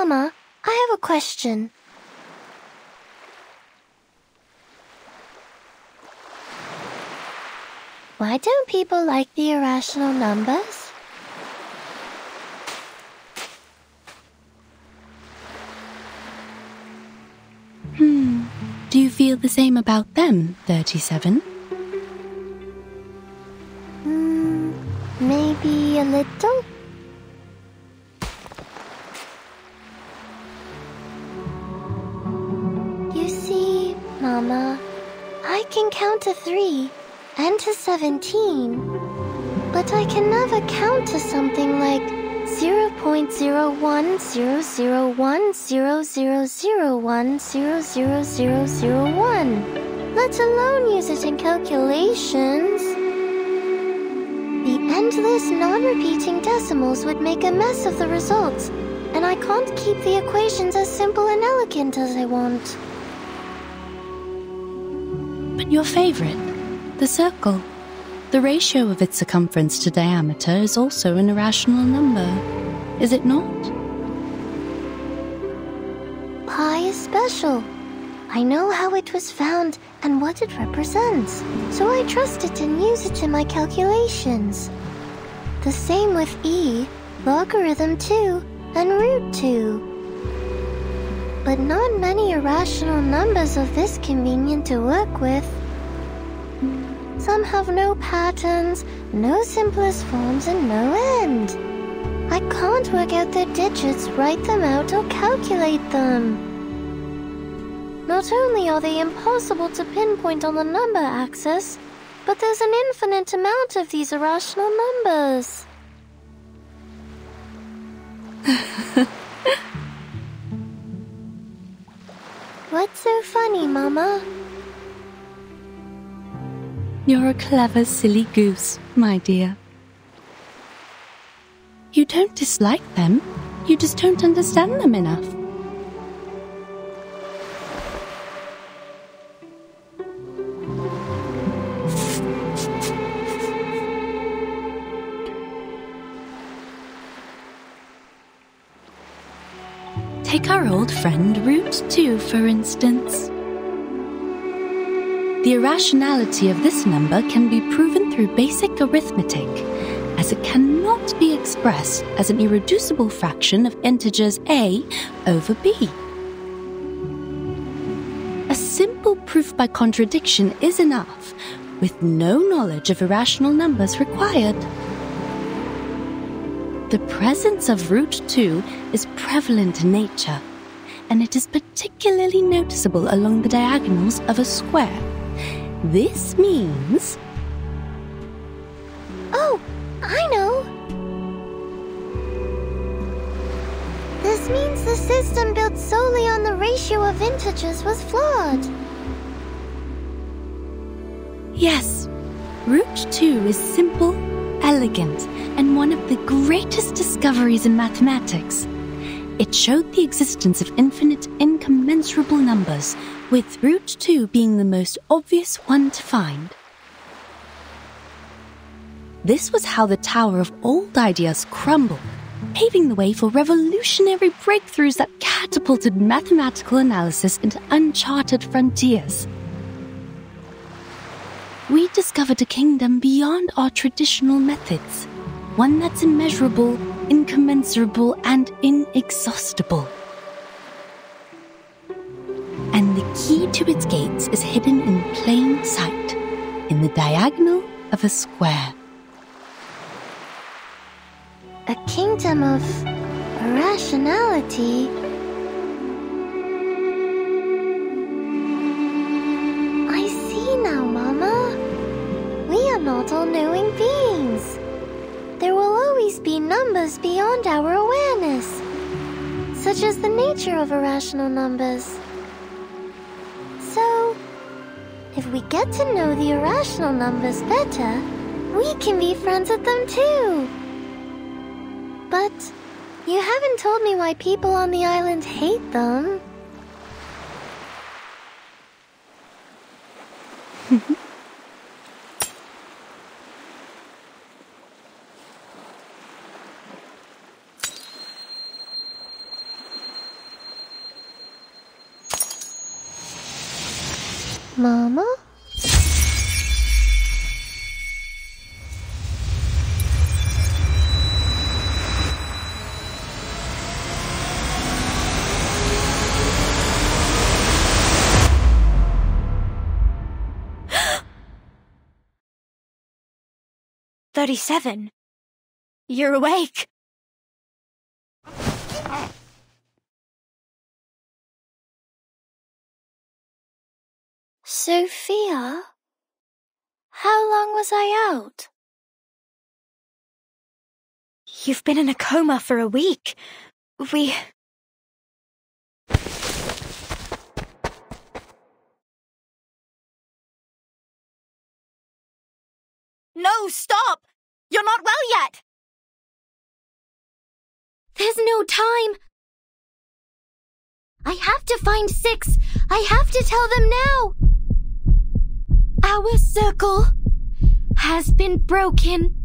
Mama, I have a question. Why don't people like the irrational numbers? Do you feel the same about them, 37? Maybe a little? You see, Mama, I can count to 3 and to 17, but I can never count to something like 0.0100100001000001, let alone use it in calculations. The endless non-repeating decimals would make a mess of the results, and I can't keep the equations as simple and elegant as I want. But your favorite, the circle. The ratio of its circumference to diameter is also an irrational number, is it not? Pi is special. I know how it was found and what it represents, so I trust it and use it in my calculations. The same with e, logarithm 2, and root 2. But not many irrational numbers are this convenient to work with. Some have no patterns, no simplest forms, and no end. I can't work out their digits, write them out, or calculate them. Not only are they impossible to pinpoint on the number axis, but there's an infinite amount of these irrational numbers. What's so funny, Mama? You're a clever, silly goose, my dear. You don't dislike them, you just don't understand them enough. Take our old friend root 2, for instance. The irrationality of this number can be proven through basic arithmetic, as it cannot be expressed as an irreducible fraction of integers a over b. A simple proof by contradiction is enough, with no knowledge of irrational numbers required. The presence of root 2 is prevalent in nature, and it is particularly noticeable along the diagonals of a square. This means... Oh, I know! This means the system built solely on the ratio of integers was flawed. Yes, root 2 is simple, elegant, and one of the greatest discoveries in mathematics. It showed the existence of infinite, incommensurable numbers, with root 2 being the most obvious one to find. This was how the Tower of Old Ideas crumbled, paving the way for revolutionary breakthroughs that catapulted mathematical analysis into uncharted frontiers. We discovered a kingdom beyond our traditional methods, one that's immeasurable, incommensurable, and inexhaustible. And the key to its gates is hidden in plain sight, in the diagonal of a square. A kingdom of irrationality. I see now, Mama. We are not all-knowing beings. There will always be numbers beyond our awareness, such as the nature of irrational numbers. So, if we get to know the irrational numbers better, we can be friends with them too. But you haven't told me why people on the island hate them. Mama? "37. You're awake." Sophia? How long was I out? You've been in a coma for a week. No, stop! You're not well yet! There's no time. I have to find 6. I have to tell them now. Our circle has been broken.